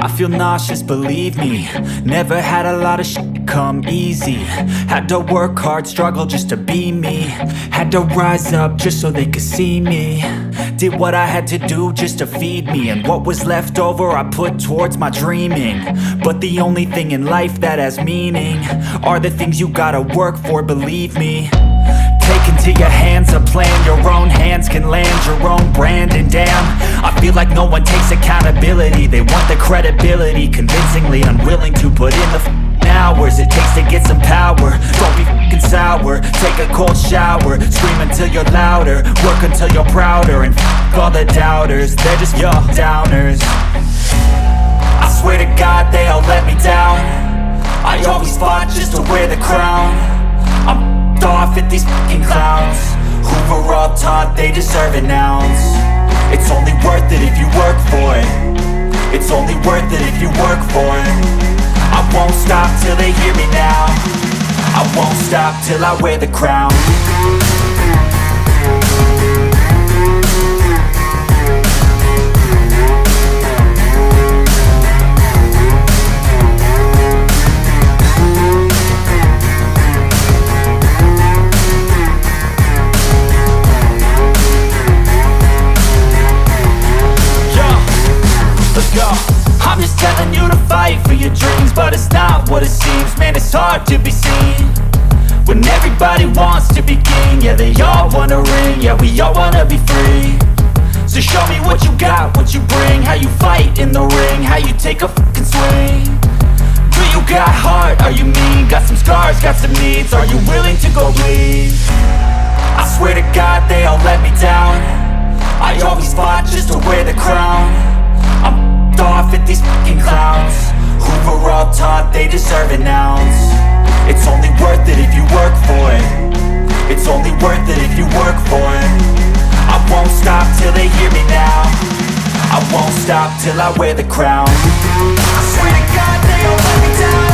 I feel nauseous, believe me. Never had a lot of shit come easy. Had to work hard, struggle just to be me. Had to rise up just so they could see me. Did what I had to do just to feed me, and what was left over I put towards my dreaming. But the only thing in life that has meaning are the things you gotta work for, believe me. Take into your hands a plan, your own hands can land your own brand. And damn, I feel like no one takes accountability. They want the credibility, convincingly unwilling to put in the hours it takes to get some power. Don't be f***ing sour, take a cold shower. Scream until you're louder, work until you're prouder. And f*** all the doubters, they're just your downers. I swear to God they all let me down. I always fought just to wear the crown. I'm off at these fucking clowns who were all taught they deserve an ounce. It's only worth it if you work for it. It's only worth it if you work for it. I won't stop till they hear me now. I won't stop till I wear the crown. I'm just telling you to fight for your dreams, but it's not what it seems. Man, it's hard to be seen when everybody wants to be king. Yeah, they all wanna ring, yeah, we all wanna be free. So show me what you got, what you bring, how you fight in the ring, how you take a fucking swing. Do you got heart, are you mean? Got some scars, got some needs, are you willing to go bleed? I swear to God they all let me down. I always fought just to wear the crown. I'm off at these fucking clowns who were all taught they deserve an ounce. It's only worth it if you work for it. It's only worth it if you work for it. I won't stop till they hear me now. I won't stop till I wear the crown. I swear to God they all let me down.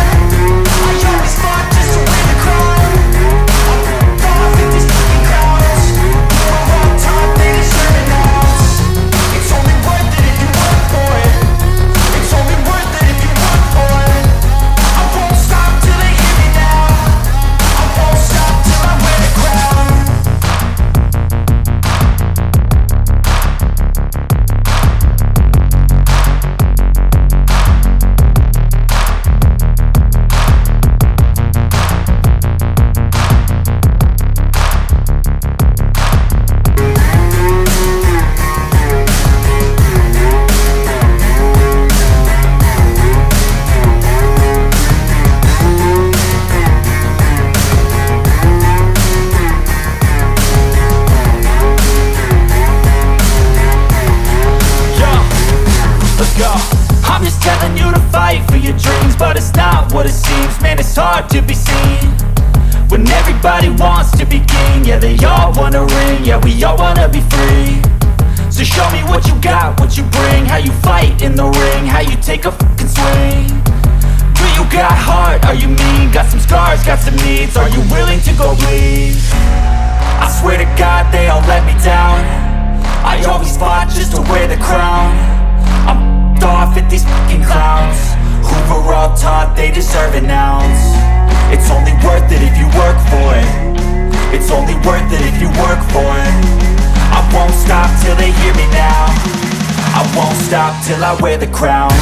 I always fought just to wear the crown. I'm off at these fucking clowns who were all taught they deserve an ounce. It's only worth it if you work for it. It's only worth it if you work for it. I won't stop till they hear me now. I won't stop till I wear the crown. I'm just telling you to fight for your dreams, but it's not what it seems. Man, it's hard to be seen when everybody wants to be king. Yeah, they all wanna ring, yeah, we all wanna be free. So show me what you got, what you bring, how you fight in the ring, how you take a fucking swing. Do you got heart, are you mean? Got some scars, got some needs, are you willing to go bleed? I swear to God they all let me down. I always fought just to wear the crown. I'm off at these fucking clowns who were all taught they deserve an ounce. It's only worth it if you work for it. It's only worth it if you work for it. I won't stop till they hear me now. I won't stop till I wear the crown.